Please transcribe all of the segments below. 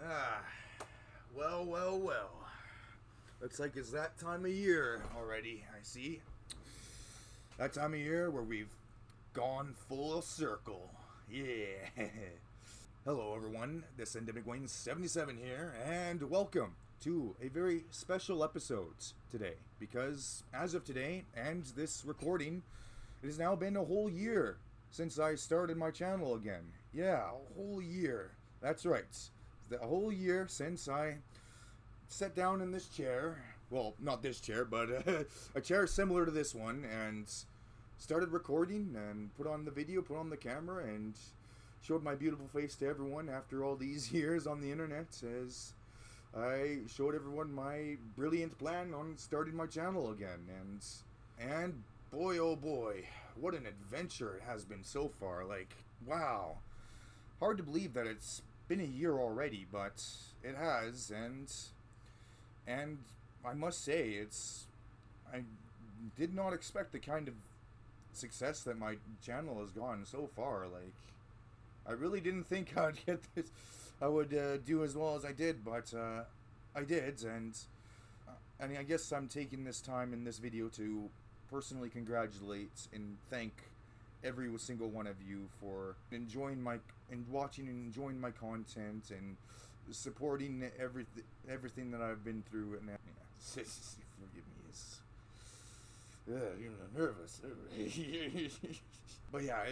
Ah, well. Looks like it's that time of year already, I see. That time of year where we've gone full circle. Yeah. Hello, everyone. This Endemic Wayne 77 here, and welcome to a very special episode today. Because as of today and this recording, it has now been a whole year since I started my channel again. Yeah, a whole year. That's right. A whole year since I sat down in this chair. Well, not this chair, but a chair similar to this one, and started recording and put on the video, put on the camera, and showed my beautiful face to everyone after all these years on the internet as I showed everyone my brilliant plan on starting my channel again. And boy, oh boy, what an adventure it has been so far. Like, wow. Hard to believe that it's been a year already, but it has, and I must say I did not expect the kind of success that my channel has gone so far. Like, I really didn't think I'd get this. I would do as well as I did, but I did, and I guess I'm taking this time in this video to personally congratulate and thank every single one of you for enjoying my and watching and enjoying my content and supporting everything that I've been through. And forgive me, you're nervous. But yeah,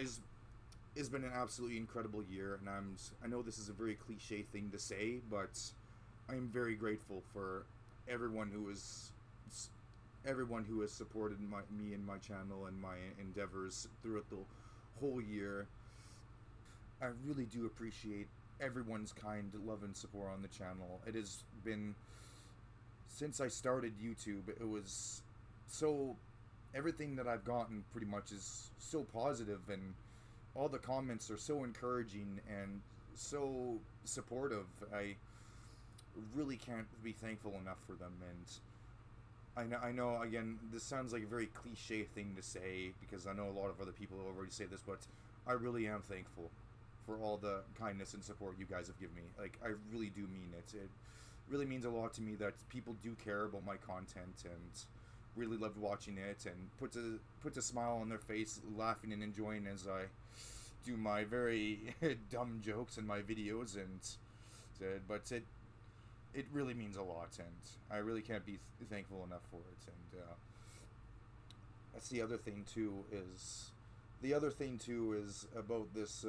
it's been an absolutely incredible year, and I know this is a very cliche thing to say, but I am very grateful for everyone who has supported me and my channel and my endeavors throughout the whole year. I really do appreciate everyone's kind love and support on the channel. It has been, since I started YouTube, it was so, everything that I've gotten pretty much is so positive, and all the comments are so encouraging and so supportive. I really can't be thankful enough for them. And I know, again, this sounds like a very cliche thing to say, because I know a lot of other people already say this, but I really am thankful for all the kindness and support you guys have given me. Like, I really do mean it. It really means a lot to me that people do care about my content and really loved watching it, and puts a smile on their face, laughing and enjoying as I do my very dumb jokes in my videos. But it really means a lot, and I really can't be thankful enough for it. And that's the other thing too is about this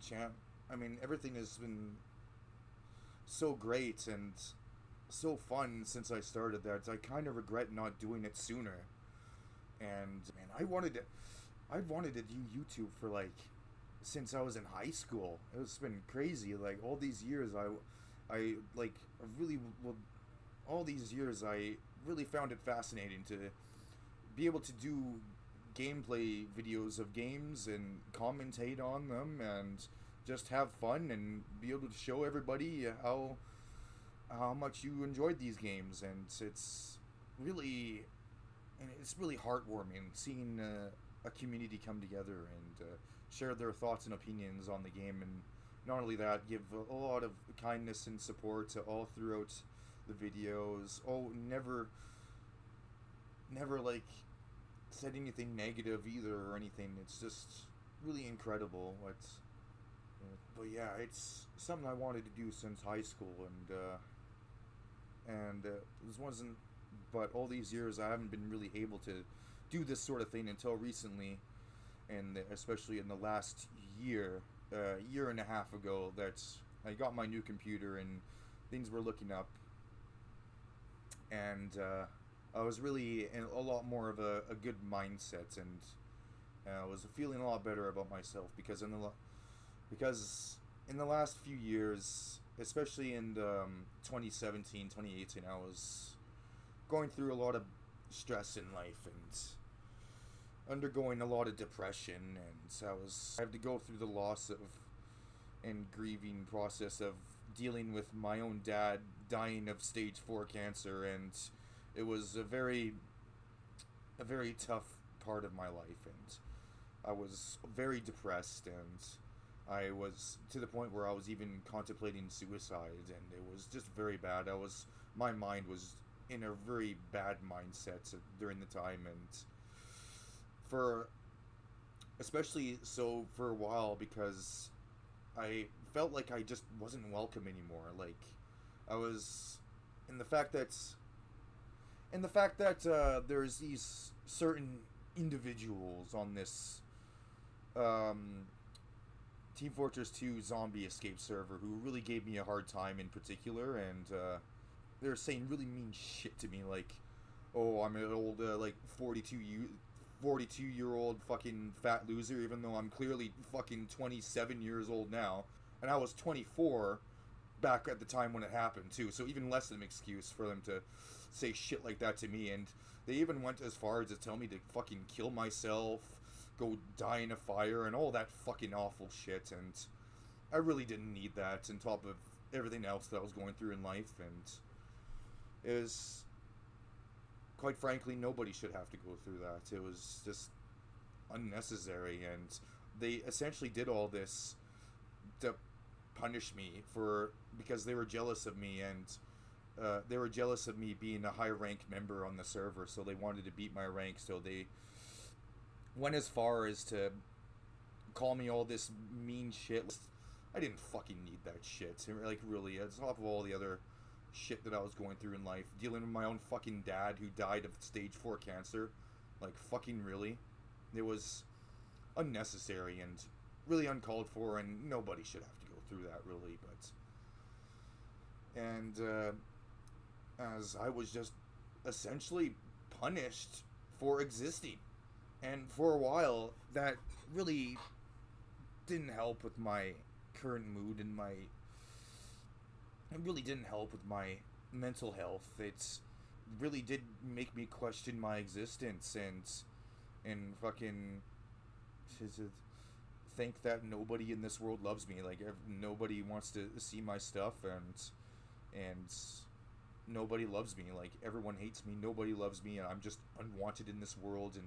champ. I mean, everything has been so great and so fun since I started that I kind of regret not doing it sooner. And man, I've wanted to do YouTube for like since I was in high school. It's been crazy. Like, all these years all these years I really found it fascinating to be able to do gameplay videos of games and commentate on them and just have fun and be able to show everybody how much you enjoyed these games. And it's really heartwarming seeing a community come together and share their thoughts and opinions on the game, and not only that, give a lot of kindness and support to all throughout the videos. Oh, never like said anything negative either or anything. It's just really incredible. But yeah, it's something I wanted to do since high school, and this wasn't. But all these years, I haven't been really able to do this sort of thing until recently, and especially in the last year and a half ago, that I got my new computer and things were looking up, and I was really in a lot more of a good mindset, and I was feeling a lot better about myself, because in the last few years, especially in 2017, 2018, I was going through a lot of stress in life and undergoing a lot of depression, and I had to go through the loss of and grieving process of dealing with my own dad dying of stage 4 cancer, and it was a very tough part of my life, and I was very depressed, and I was to the point where I was even contemplating suicide, and it was just very bad. My mind was in a very bad mindset during the time, and for especially so for a while, because I felt like I just wasn't welcome anymore. Like I was, in the fact that there's these certain individuals on this um, Team Fortress 2 zombie escape server who really gave me a hard time in particular, and they're saying really mean shit to me, like, oh, I'm an old, like, 42-year-old fucking fat loser, even though I'm clearly fucking 27 years old now, and I was 24 back at the time when it happened, too, so even less of an excuse for them to say shit like that to me, and they even went as far as to tell me to fucking kill myself, go die in a fire, and all that fucking awful shit, and I really didn't need that on top of everything else that I was going through in life, and it was, quite frankly, nobody should have to go through that. It was just unnecessary, and they essentially did all this to punish me because they were jealous of me, and they were jealous of me being a high-ranked member on the server, so they wanted to beat my rank, so they went as far as to call me all this mean shit. I didn't fucking need that shit. Like, really, on top of all the other shit that I was going through in life, dealing with my own fucking dad who died of stage 4 cancer. Like, fucking really. It was unnecessary and really uncalled for, and nobody should have to go through that, really, but... And, as I was just essentially punished for existing. And for a while, that really didn't help with my current mood and it really didn't help with my mental health. It really did make me question my existence and fucking think that nobody in this world loves me. Like, nobody wants to see my stuff, and nobody loves me. Like, everyone hates me, nobody loves me, and I'm just unwanted in this world, and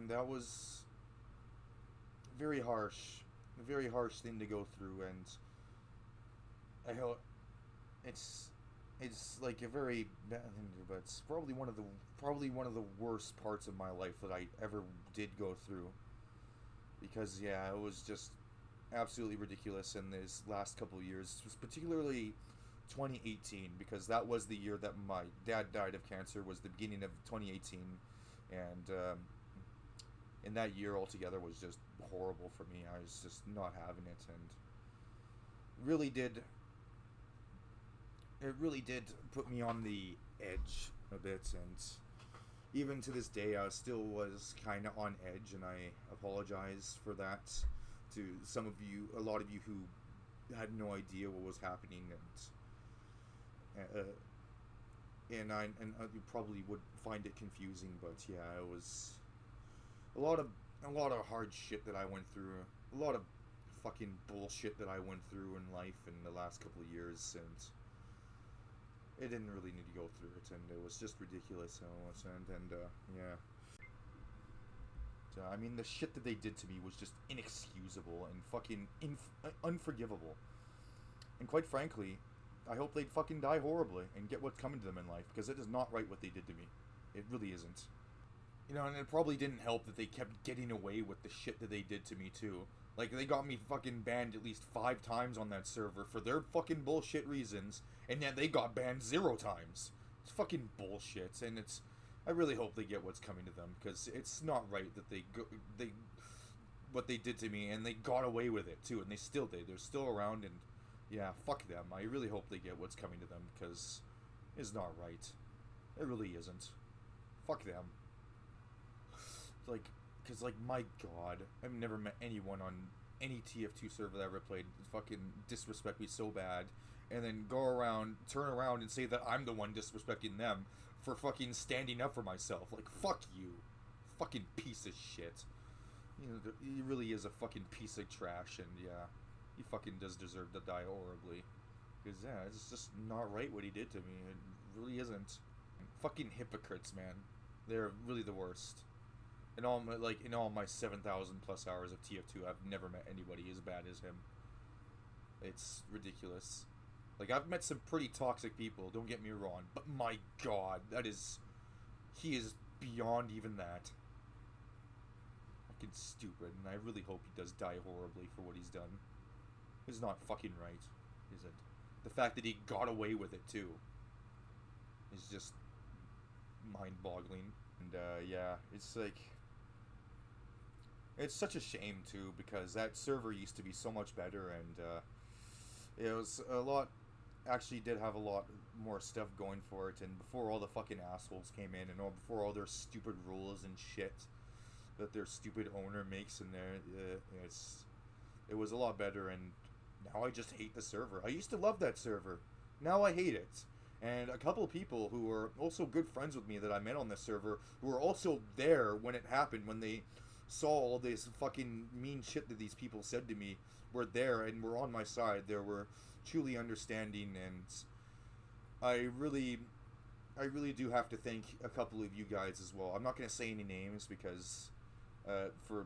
that was a very harsh thing to go through, and I hope it's like a very bad thing to do, but it's probably one of the worst parts of my life that I ever did go through, because yeah, it was just absolutely ridiculous in these last couple of years, particularly 2018, because that was the year that my dad died of cancer, was the beginning of 2018, and in that year altogether was just horrible for me. I was just not having it, and it really did put me on the edge a bit, and even to this day I still was kind of on edge, and I apologize for that to a lot of you who had no idea what was happening, and you probably would find it confusing, but yeah, it was a lot of hard shit that I went through, a lot of fucking bullshit that I went through in life in the last couple of years, and it didn't really need to go through it, and it was just ridiculous, and yeah. I mean, the shit that they did to me was just inexcusable and fucking unforgivable. And quite frankly, I hope they'd fucking die horribly and get what's coming to them in life, because it is not right what they did to me. It really isn't. You know, and it probably didn't help that they kept getting away with the shit that they did to me, too. Like, they got me fucking banned at least 5 times on that server for their fucking bullshit reasons, and yet they got banned 0 times. It's fucking bullshit, and I really hope they get what's coming to them, because it's not right that what they did to me, and they got away with it, too, and they still did. They're still around, and yeah, fuck them. I really hope they get what's coming to them, because it's not right. It really isn't. Fuck them. Because, my god, I've never met anyone on any TF2 server that I ever played fucking disrespect me so bad, and then turn around and say that I'm the one disrespecting them for fucking standing up for myself. Like, fuck you. Fucking piece of shit. You know, he really is a fucking piece of trash, and yeah, he fucking does deserve to die horribly. Because, yeah, it's just not right what he did to me. It really isn't. Fucking hypocrites, man. They're really the worst. In all my 7,000 plus hours of TF2, I've never met anybody as bad as him. It's ridiculous. Like, I've met some pretty toxic people, don't get me wrong, but my god, he is beyond even that. Fucking stupid, and I really hope he does die horribly for what he's done. It's not fucking right, is it? The fact that he got away with it, too, is just mind-boggling. And, yeah, it's like... It's such a shame, too, because that server used to be so much better, and, it was a lot... Actually did have a lot more stuff going for it, and before all the fucking assholes came in, and before all their stupid rules and shit that their stupid owner makes in there, it was a lot better, and now I just hate the server. I used to love that server. Now I hate it. And a couple of people who were also good friends with me that I met on this server, who were also there when it happened, when they saw all this fucking mean shit that these people said to me, were there and were on my side. There were truly understanding, and I really do have to thank a couple of you guys as well. I'm not going to say any names because for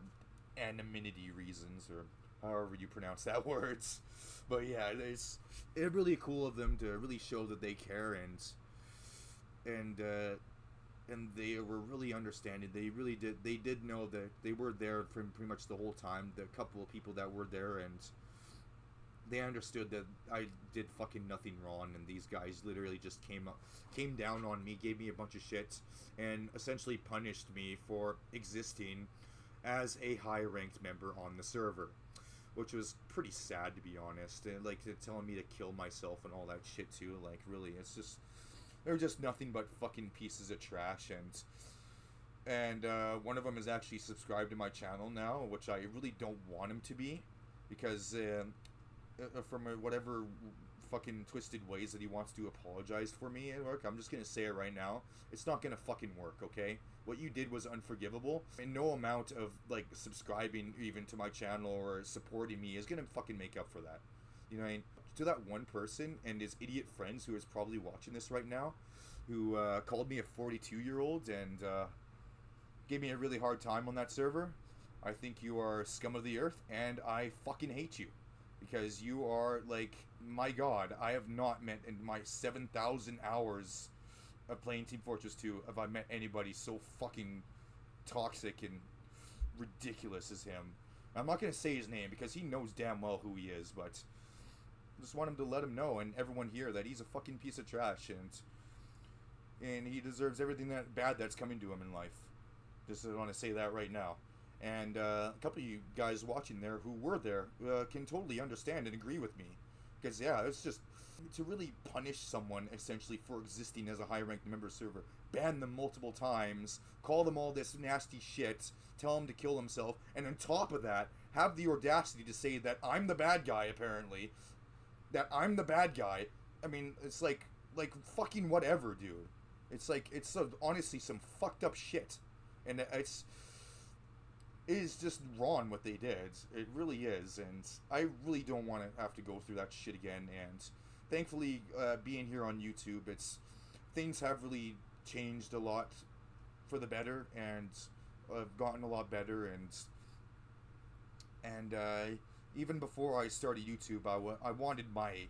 anonymity reasons, or however you pronounce that words. But yeah, it's really cool of them to really show that they care, and they were really understanding. They did know that they were there for pretty much the whole time. The couple of people that were there, and they understood that I did fucking nothing wrong, and these guys literally just came down on me, gave me a bunch of shit, and essentially punished me for existing as a high-ranked member on the server, which was pretty sad, to be honest. And like, they're telling me to kill myself and all that shit too. Like, really, it's just, they're just nothing but fucking pieces of trash. And one of them is actually subscribed to my channel now, which I really don't want him to be, because from whatever fucking twisted ways that he wants to apologize for me at work, I'm just gonna say it right now, it's not gonna fucking work, okay? What you did was unforgivable, and no amount of, like, subscribing even to my channel or supporting me is gonna fucking make up for that. You know what I mean? To that one person and his idiot friends who is probably watching this right now, who called me a 42-year-old and gave me a really hard time on that server, I think you are scum of the earth, and I fucking hate you. Because you are, like, my god, I have not met in my 7,000 hours of playing Team Fortress 2, have I met anybody so fucking toxic and ridiculous as him. I'm not going to say his name because he knows damn well who he is, but I just want him to let him know, and everyone here, that he's a fucking piece of trash, and he deserves everything that bad that's coming to him in life. Just want to say that right now. And a couple of you guys watching there who were there can totally understand and agree with me. Because, yeah, it's just to really punish someone, essentially, for existing as a high-ranked member server. Ban them multiple times, call them all this nasty shit, tell them to kill themselves, and on top of that, have the audacity to say that I'm the bad guy, apparently. That I'm the bad guy. I mean, it's like fucking whatever, dude. It's like, it's honestly some fucked up shit. And it is just wrong what they did. It really is, and I really don't want to have to go through that shit again. And thankfully, being here on YouTube, things have really changed a lot for the better, and I've gotten a lot better. And even before I started YouTube, I wanted my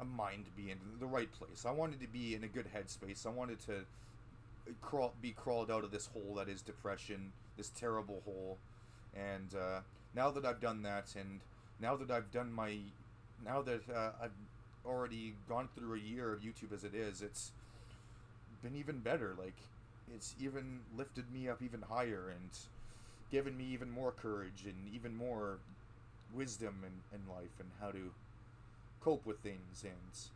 mind to be in the right place. I wanted to be in a good headspace. I wanted to be crawled out of this hole that is depression, this terrible hole. And now that I've done that, and now that I've already gone through a year of YouTube as it is, it's been even better. Like, it's even lifted me up even higher and given me even more courage and even more wisdom in life and how to cope with things, and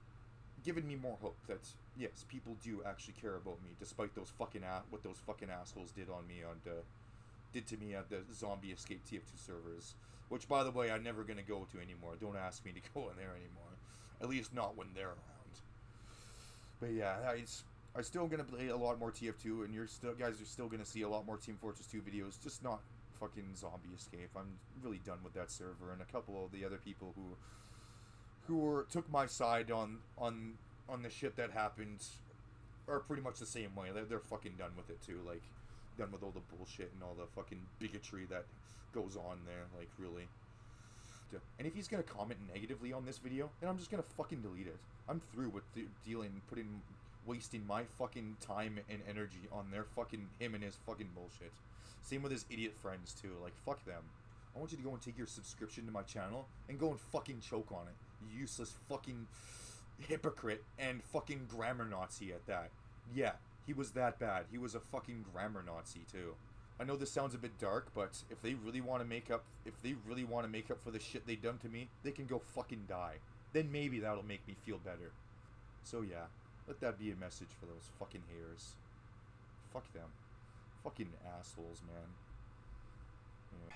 given me more hope that, yes, people do actually care about me, despite those fucking what those fucking assholes did to me at the Zombie Escape TF2 servers, which, by the way, I'm never going to go to anymore. Don't ask me to go in there anymore. At least not when they're around. But yeah, I'm still going to play a lot more TF2, and guys are still going to see a lot more Team Fortress 2 videos, just not fucking Zombie Escape. I'm really done with that server, and a couple of the other people who took my side on the shit that happened are pretty much the same way. They're fucking done with it too. Like, done with all the bullshit and all the fucking bigotry that goes on there. Like, really. And if he's gonna comment negatively on this video, then I'm just gonna fucking delete it. I'm through with wasting my fucking time and energy on him and his fucking bullshit. Same with his idiot friends too. Like, fuck them. I want you to go and take your subscription to my channel and go and fucking choke on it. You useless fucking hypocrite and fucking grammar Nazi at that. Yeah, he was that bad. He was a fucking grammar Nazi too. I know this sounds a bit dark, but if they really want to make up for the shit they done to me, they can go fucking die. Then maybe that'll make me feel better. So yeah, let that be a message for those fucking haters. Fuck them. Fucking assholes, man. Yeah.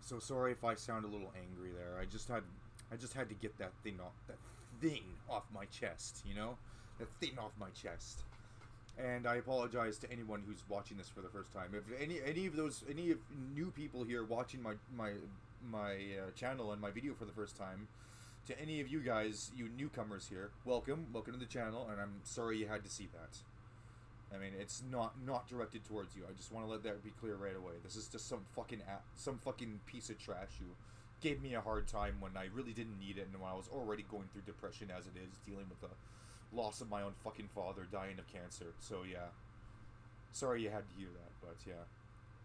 So sorry if I sound a little angry there. I just had to get that thing off my chest, you know? That thing off my chest. And I apologize to anyone who's watching this for the first time. If any of new people here watching my channel and my video for the first time, to any of you guys, you newcomers here, welcome to the channel, and I'm sorry you had to see that. I mean, it's not directed towards you. I just want to let that be clear right away. This is just some fucking piece of trash who gave me a hard time when I really didn't need it, and when I was already going through depression as it is, dealing with the loss of my own fucking father dying of cancer. So yeah, sorry you had to hear that, but yeah,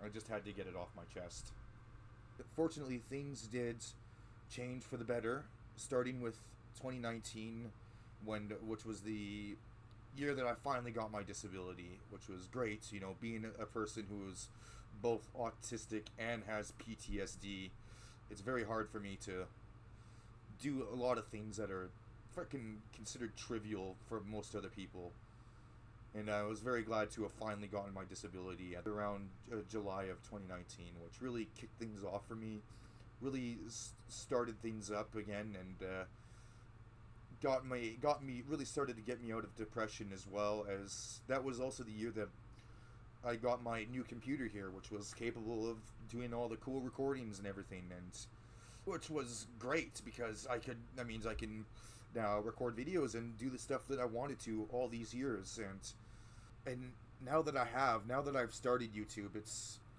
I just had to get it off my chest. But fortunately, things did change for the better, starting with 2019, which was the year that I finally got my disability, which was great. You know, being a person who is both autistic and has PTSD, it's very hard for me to do a lot of things that are freaking considered trivial for most other people. And I was very glad to have finally gotten my disability at around July of 2019, which really kicked things off for me, really started things up again, and really started to get me out of depression, as well as that was also the year that I got my new computer here, which was capable of doing all the cool recordings and everything, and which was great because that means I can now record videos and do the stuff that I wanted to all these years. And now that I've started YouTube,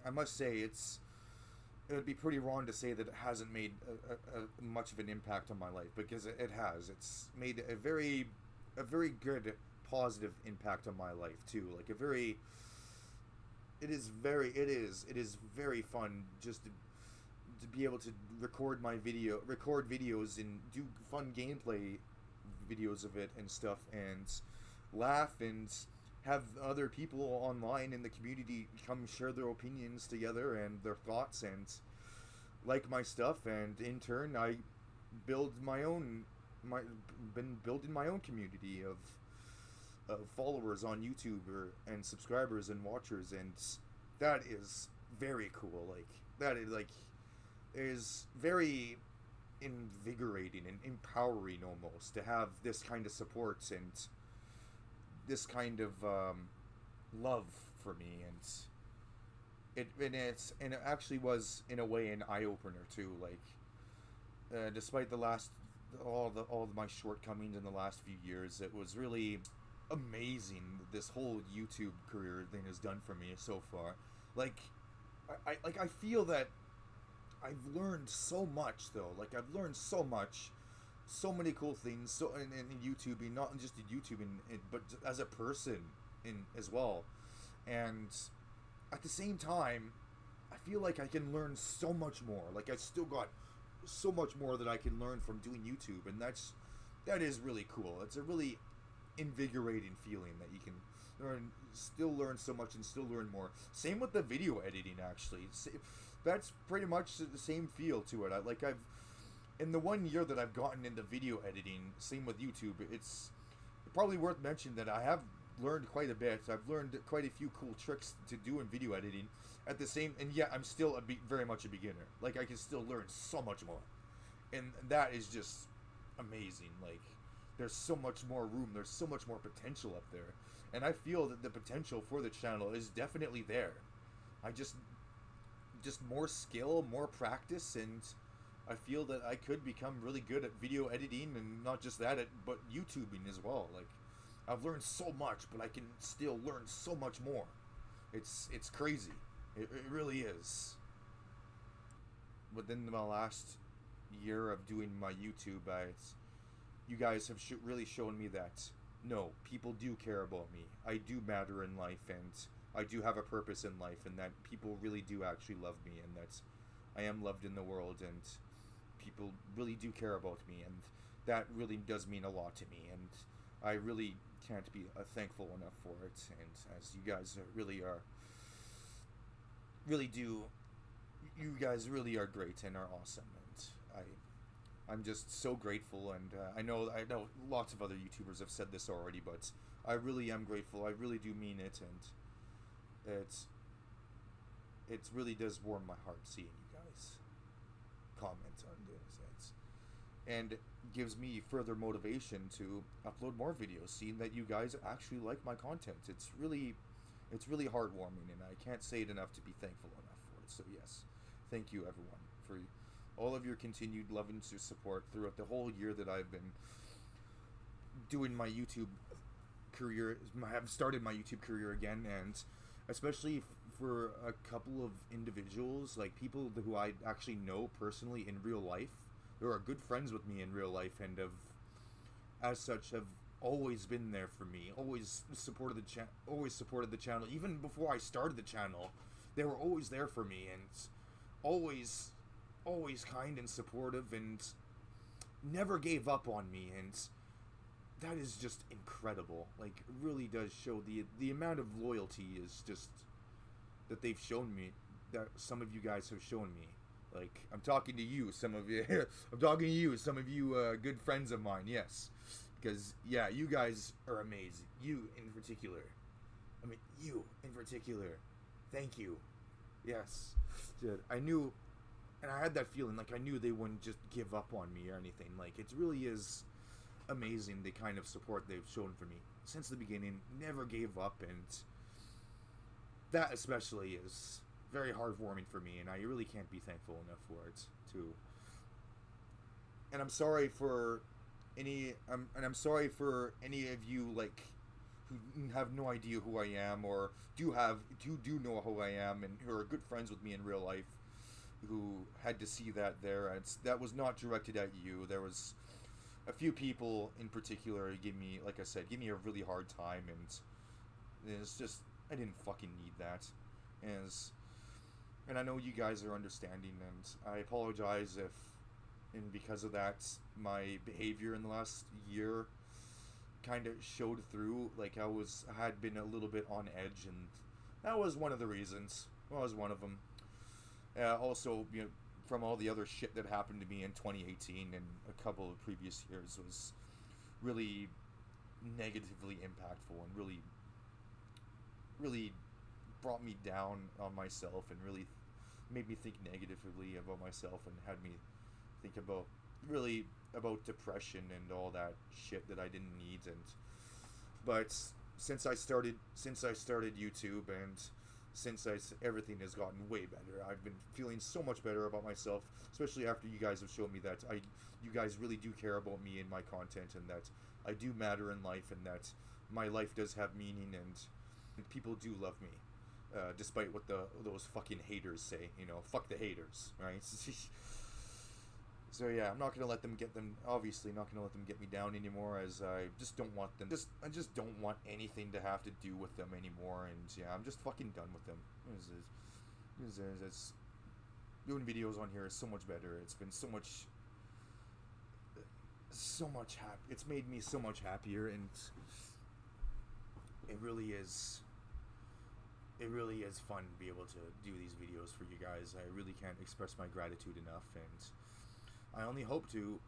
I must say it would be pretty wrong to say that it hasn't made a much of an impact on my life, because it has. It's made a very good positive impact on my life too. Like it is very fun just to be able to record videos and do fun gameplay videos of it and stuff, and laugh and have other people online in the community come share their opinions together and their thoughts and like my stuff, and in turn I been building my own community of followers on YouTube and subscribers and watchers, and that is very cool. Like that is very invigorating and empowering almost to have this kind of support and this kind of love for me, and it actually was in a way an eye-opener too. Like despite all my shortcomings in the last few years, it was really amazing this whole YouTube career thing has done for me so far. Like I feel that I've learned so much though. Like I've learned so much, so many cool things. So in YouTubing, not just in YouTubing, but as a person as well. And at the same time, I feel like I can learn so much more. Like I still got so much more that I can learn from doing YouTube, and that is really cool. It's a really invigorating feeling that you can still learn so much and still learn more. Same with the video editing, actually. That's pretty much the same feel to it. In the 1 year that I've gotten into video editing, same with YouTube, it's probably worth mentioning that I have learned quite a bit. I've learned quite a few cool tricks to do in video editing. And yet I'm still very much a beginner. Like I can still learn so much more, and that is just amazing. Like there's so much more room. There's so much more potential up there, and I feel that the potential for the channel is definitely there. I just more skill, more practice, and I feel that I could become really good at video editing, and not just that, but YouTubing as well. Like I've learned so much, but I can still learn so much more. It's crazy. It really is. Within the last year of doing my YouTube, you guys have really shown me that no, people do care about me. I do matter in life, and I do have a purpose in life, and that people really do actually love me, and that I am loved in the world, and people really do care about me, and that really does mean a lot to me, and I really can't be thankful enough for it. And as you guys really do, you guys really are great and are awesome, and I'm just so grateful. And I know lots of other YouTubers have said this already, but I really am grateful. I really do mean it, and it really does warm my heart seeing you guys comment on this, and gives me further motivation to upload more videos, seeing that you guys actually like my content. It's really heartwarming, and I can't say it enough to be thankful enough for it. So yes, thank you everyone for all of your continued love and support throughout the whole year that I've been doing my YouTube career. Have started my YouTube career again, and especially for a couple of individuals, like people who I actually know personally in real life, who are good friends with me in real life, and as such have always been there for me, always supported the channel. Even before I started the channel, they were always there for me, and always kind and supportive, and never gave up on me. And that is just incredible. Like, it really does show the amount of loyalty is just that they've shown me, that some of you guys have shown me. Like, I'm talking to you, some of you. I'm talking to you, some of you good friends of mine, yes. Because, yeah, you guys are amazing. You in particular. I mean, you in particular. Thank you. Yes. Dude, I knew, and I had that feeling, like I knew they wouldn't just give up on me or anything. Like, it really is amazing the kind of support they've shown for me. Since the beginning, never gave up, and that especially is very heartwarming for me, and I really can't be thankful enough for it, too. And I'm sorry for I'm sorry for any of you, like, who have no idea who I am, or do know who I am, and who are good friends with me in real life, who had to see that there. And that was not directed at you. There was a few people in particular who give me a really hard time, and it's just, I didn't fucking need that. And I know you guys are understanding, and I apologize if, and because of that, my behavior in the last year kind of showed through. Like, I had been a little bit on edge, and that was one of the reasons. That was one of them. Also, you know, from all the other shit that happened to me in 2018 and a couple of previous years, was really negatively impactful, and really brought me down on myself, and really made me think negatively about myself, and had me think about depression and all that shit that I didn't need. But since I started YouTube, and since everything has gotten way better, I've been feeling so much better about myself, especially after you guys have shown me that you guys really do care about me and my content, and that I do matter in life, and that my life does have meaning, and people do love me, despite what those fucking haters say. You know, fuck the haters, right? So yeah, I'm not gonna let them obviously not gonna let them get me down anymore, as I just don't want them. I just don't want anything to have to do with them anymore, and yeah, I'm just fucking done with them. It's doing videos on here is so much better. It's been so much happy. It's made me so much happier, and it really is fun to be able to do these videos for you guys. I really can't express my gratitude enough, and I only hope to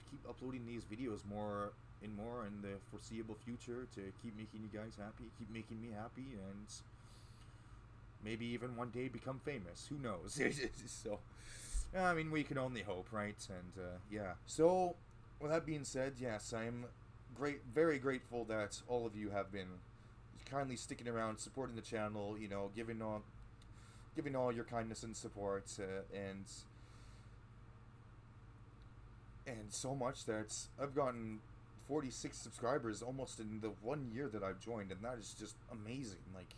keep uploading these videos more and more in the foreseeable future, to keep making you guys happy, keep making me happy, and maybe even one day become famous. Who knows? So, I mean, we can only hope, right? And yeah. So, with that being said, yes, I'm very grateful that all of you have been kindly sticking around, supporting the channel, you know, giving all your kindness and support, and so much that I've gotten 46 subscribers almost in the 1 year that I've joined, and that is just amazing. Like,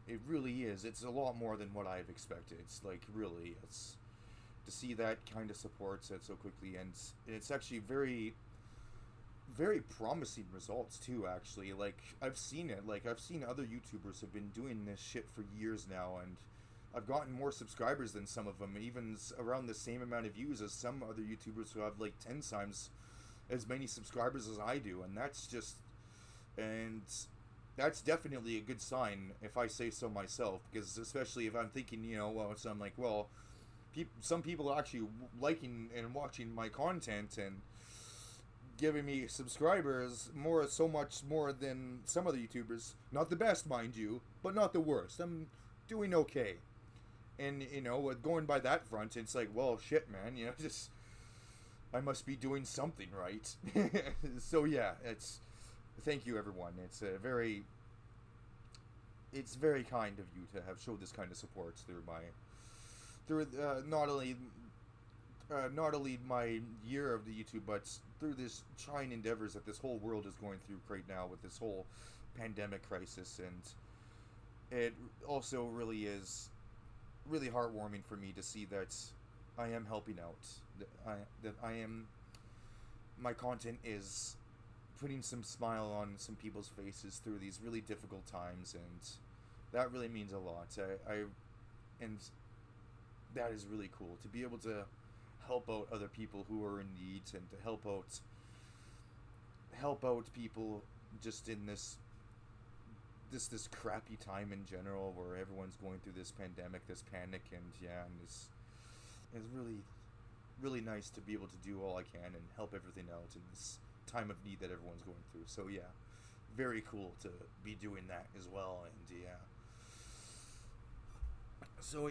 It really is. It's a lot more than what I've expected. It's like, really, it's to see that kind of support set so quickly, and it's actually very, very promising results too. Actually, like I've seen it. Like I've seen other YouTubers have been doing this shit for years now, and I've gotten more subscribers than some of them, even around the same amount of views as some other YouTubers who have like 10 times as many subscribers as I do, and and that's definitely a good sign if I say so myself, because especially if I'm thinking, well, so I'm like, well, some people are actually liking and watching my content and giving me subscribers so much more than some other YouTubers. Not the best, mind you, but not the worst. I'm doing okay. And, going by that front, it's like, well, shit, man, just, I must be doing something right. So, yeah, thank you, everyone. It's very kind of you to have showed this kind of support through not only my year of the YouTube, but through this trying endeavors that this whole world is going through right now with this whole pandemic crisis. And it also really is really heartwarming for me to see that I am helping out, my content is putting some smile on some people's faces through these really difficult times, and that really means a lot. And that is really cool to be able to help out other people who are in need, and to help out people just in this crappy time in general, where everyone's going through this pandemic, this panic, and it's really, really nice to be able to do all I can and help everything out in this time of need that everyone's going through. So yeah, very cool to be doing that as well. And so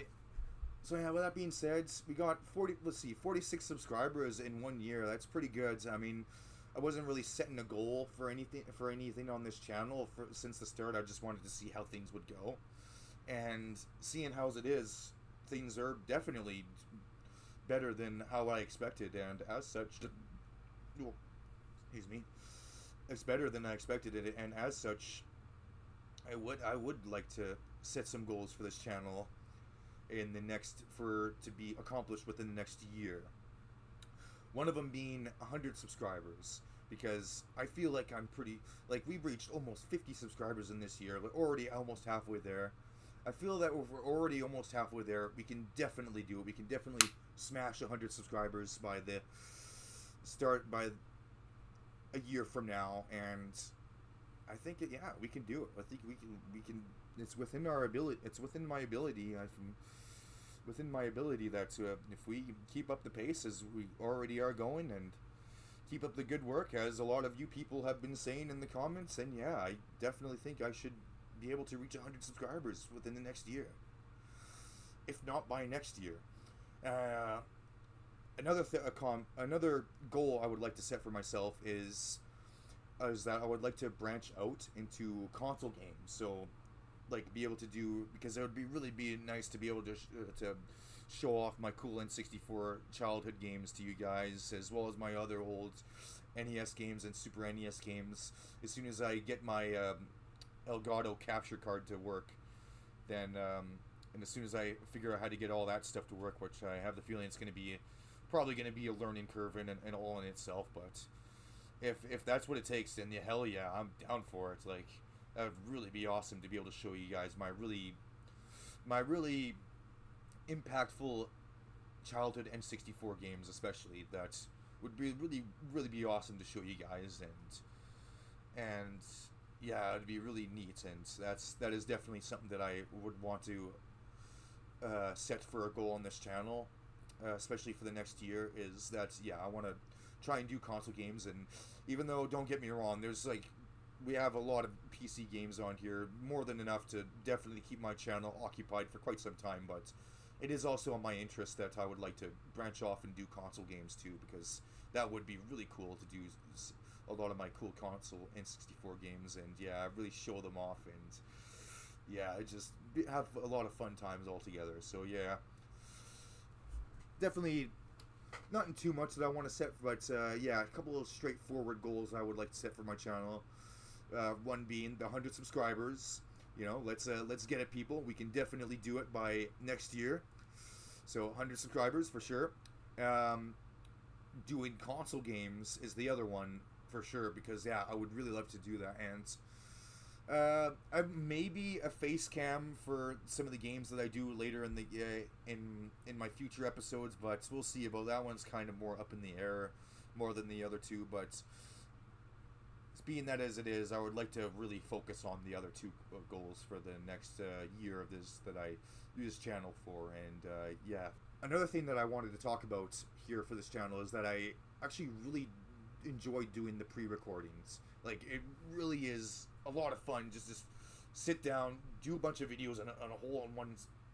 yeah, with that being said, we got 46 subscribers in 1 year. That's pretty good. I mean, I wasn't really setting a goal for anything on this channel since the start. I just wanted to see how things would go, and seeing how it is, things are definitely better than how I expected, and as such, it's better than I expected it, and as such, I would like to set some goals for this channel to be accomplished within the next year. One of them being 100 subscribers, because I feel like we've reached almost 50 subscribers in this year. We're already almost halfway there. I feel that if we're already almost halfway there, we can definitely do it. We can definitely smash 100 subscribers by a year from now, and I think we can do it. I think we can. It's within our ability. It's within my ability. Within my ability that if we keep up the pace as we already are going, and keep up the good work as a lot of you people have been saying in the comments, then I definitely think I should be able to reach 100 subscribers within the next year, if not by next year. Another goal I would like to set for myself is that I would like to branch out into console games. So, like, be able to do, because it would be nice to be able to show off my cool N64 childhood games to you guys, as well as my other old NES games and Super NES games. As soon as I get my Elgato capture card to work, then and as soon as I figure out how to get all that stuff to work, which I have the feeling it's probably going to be a learning curve and all in itself, but if that's what it takes, then hell yeah, I'm down for it. Like, that would really be awesome to be able to show you guys my really impactful childhood N64 games, especially. That would be really be awesome to show you guys, and yeah, it'd be really neat, and that is definitely something that I would want to set for a goal on this channel, especially for the next year. Is that I want to try and do console games, and even though, don't get me wrong, we have a lot of PC games on here, more than enough to definitely keep my channel occupied for quite some time, but it is also on my interest that I would like to branch off and do console games too, because that would be really cool to do a lot of my cool console N64 games, and really show them off, and just have a lot of fun times all together. So definitely nothing too much that I want to set, but a couple of straightforward goals I would like to set for my channel. One being the 100 subscribers, You know, let's get it, people. We can definitely do it by next year. So 100 subscribers for sure. Doing console games is the other one for sure, because yeah, I would really love to do that. And maybe a face cam for some of the games that I do later in the in my future episodes, but we'll see about that. One's kind of more up in the air, more than the other two. But being that as it is, I would like to really focus on the other two goals for the next year of this that I use this channel for. And yeah, another thing that I wanted to talk about here for this channel is that I actually really enjoy doing the pre-recordings. Like, it really is a lot of fun just sit down, do a bunch of videos on a whole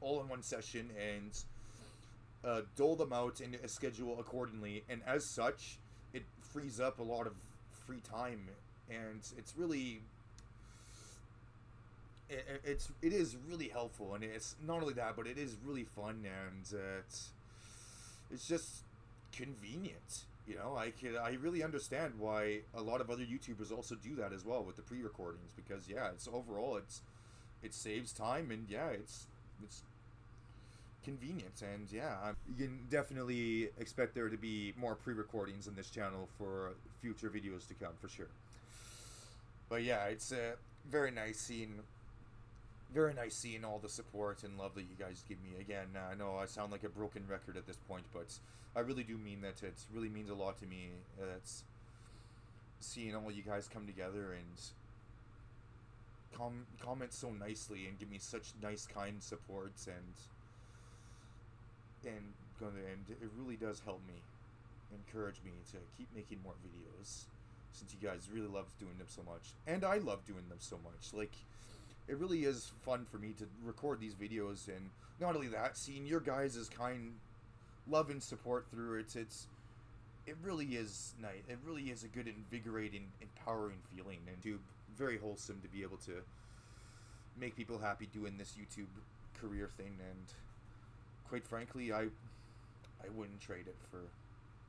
all in one session, and dole them out in a schedule accordingly. And as such, it frees up a lot of free time, and it's really it is really helpful. And it's not only that, but it is really fun, and it's just convenient. You know, I really understand why a lot of other YouTubers also do that as well with the pre-recordings, because yeah, it's overall it saves time, and yeah, it's convenient. And yeah, you can definitely expect there to be more pre-recordings on this channel for future videos to come for sure. But yeah, it's very nice seeing all the support and love that you guys give me. Again, I know I sound like a broken record at this point, but I really do mean that. It really means a lot to me. It's seeing all you guys come together and comment so nicely and give me such nice, kind support, and it really does help me, encourage me to keep making more videos, since you guys really love doing them so much, and I love doing them so much. Like, it really is fun for me to record these videos, and not only that, seeing your guys' kind love and support through it, it really is nice. It really is a good, invigorating, empowering feeling, and very wholesome to be able to make people happy doing this YouTube career thing. And quite frankly, I wouldn't trade it for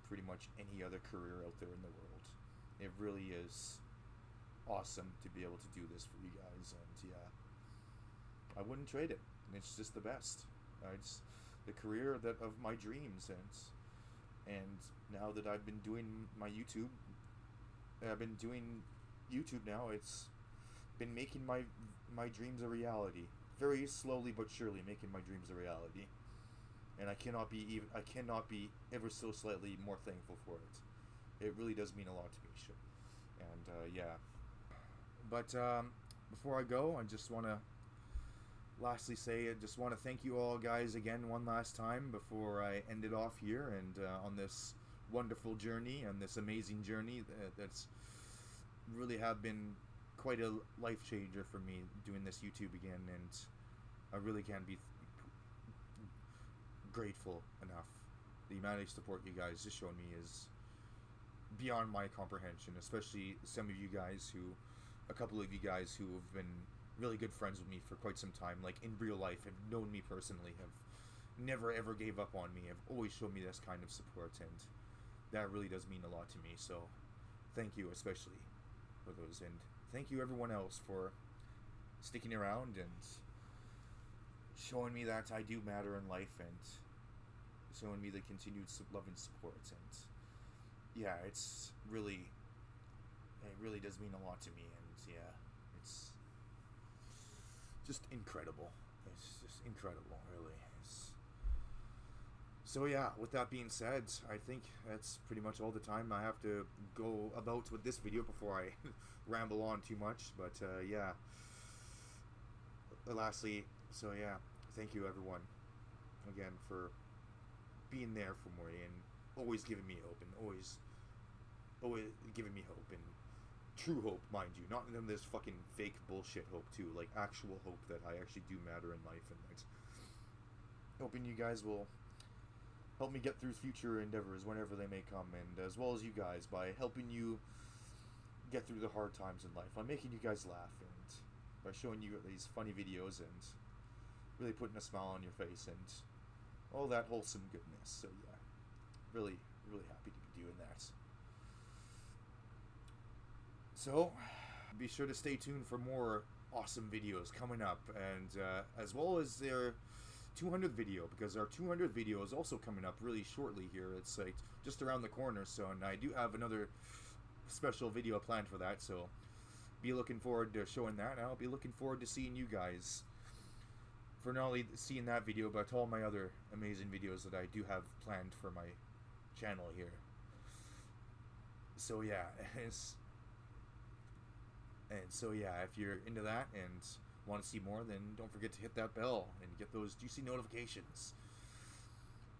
pretty much any other career out there in the world. It really is awesome to be able to do this for you guys, and yeah, I wouldn't trade it. And it's just the best. It's the career of my dreams, and now that I've been doing YouTube now, it's been making my dreams a reality, very slowly but surely making my dreams a reality, and I cannot be ever so slightly more thankful for it. It really does mean a lot to me, sure. And yeah. But before I go, I just want to lastly say, I just want to thank you all guys again one last time before I end it off here, and on this wonderful journey, and this amazing journey that's really have been quite a life changer for me, doing this YouTube again. And I really can't be grateful enough. The amount of support you guys just shown me is beyond my comprehension, especially some of you guys a couple of you guys who have been really good friends with me for quite some time, like in real life, have known me personally, have never ever gave up on me, have always shown me this kind of support, and that really does mean a lot to me. So thank you, especially for those, and thank you everyone else for sticking around and showing me that I do matter in life, and showing me the continued love and support. And yeah, it really does mean a lot to me. And yeah, it's just incredible. It's just incredible, really. So yeah, with that being said, I think that's pretty much all the time I have to go about with this video before I ramble on too much. But yeah, lastly, so yeah, thank you everyone again for being there for me, and always giving me hope, and always giving me hope, and true hope, mind you, not this fucking fake bullshit hope too, like actual hope that I actually do matter in life, and that hoping you guys will help me get through future endeavors whenever they may come, and as well as you guys, by helping you get through the hard times in life, by making you guys laugh, and by showing you these funny videos, and really putting a smile on your face, and all that wholesome goodness. So yeah, really, really happy to be doing that. So be sure to stay tuned for more awesome videos coming up, and as well as their 200th video, because our 200th video is also coming up really shortly here. It's like just around the corner, so, and I do have another special video planned for that, so be looking forward to showing that, and I'll be looking forward to seeing you guys for not only seeing that video, but all my other amazing videos that I do have planned for my channel here. So yeah, if you're into that and want to see more, then don't forget to hit that bell and get those juicy notifications.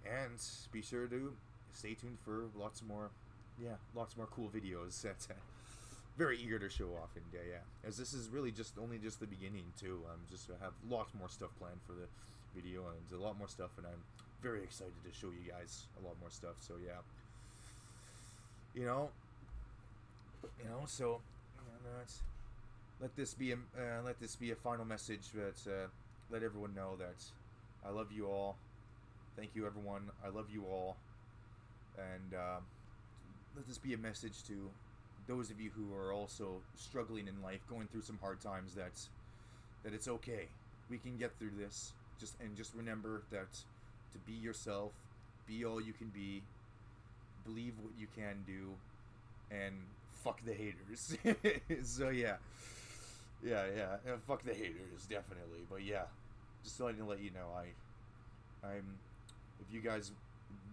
And be sure to stay tuned for lots more cool videos that very eager to show off. And as this is really only just the beginning too. I'm just have lots more stuff planned for the video, and a lot more stuff, and I'm very excited to show you guys a lot more stuff. So yeah, so let this be a final message that let everyone know that I love you all. Thank you, everyone. I love you all. And let this be a message to those of you who are also struggling in life, going through some hard times, that it's okay. We can get through this. Just remember that to be yourself, be all you can be, believe what you can do, and fuck the haters. So yeah, fuck the haters, definitely. But yeah, just wanted to let you know, I'm if you guys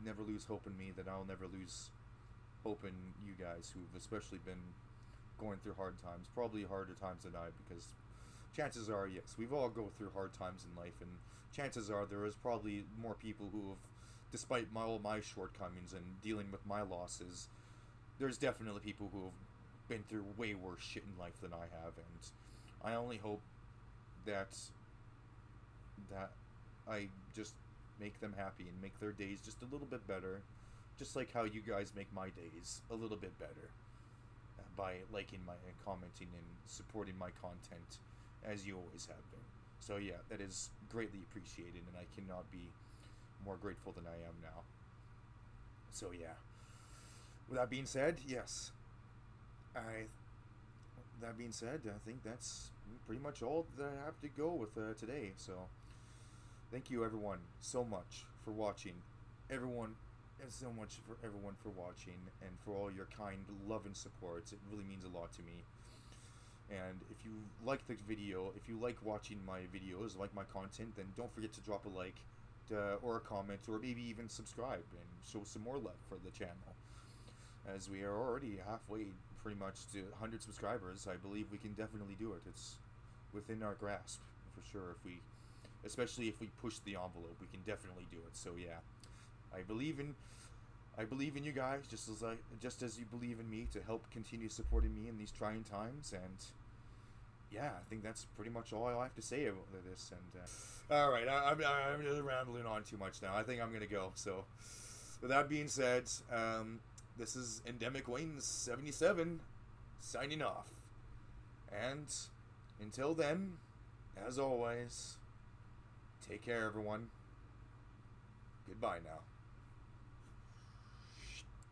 never lose hope in me, then I'll never lose hope in you guys who've especially been going through hard times, probably harder times than I, because chances are, yes, we've all go through hard times in life, and chances are there is probably more people who have, despite all my shortcomings and dealing with my losses, there's definitely people who have been through way worse shit in life than I have, and I only hope that I just make them happy and make their days just a little bit better, just like how you guys make my days a little bit better by liking my and commenting and supporting my content as you always have been. So yeah, that is greatly appreciated, and I cannot be more grateful than I am now. So yeah, with that being said, yes, I think that's pretty much all that I have to go with today. So thank you everyone so much for watching. Everyone for watching, and for all your kind love and support. It really means a lot to me. And if you like the video, if you like watching my videos, like my content, then don't forget to drop a like or a comment, or maybe even subscribe and show some more love for the channel, as we are already halfway pretty much to 100 subscribers. I believe we can definitely do it. It's within our grasp for sure. Especially if we push the envelope, we can definitely do it. So yeah, I believe in you guys just as you believe in me to help continue supporting me in these trying times. And yeah, I think that's pretty much all I have to say about this. And all right, I'm just rambling on too much now. I think I'm gonna go. So with that being said, this is Endemic Wayne 77 signing off. And until then, as always, take care, everyone. Goodbye now.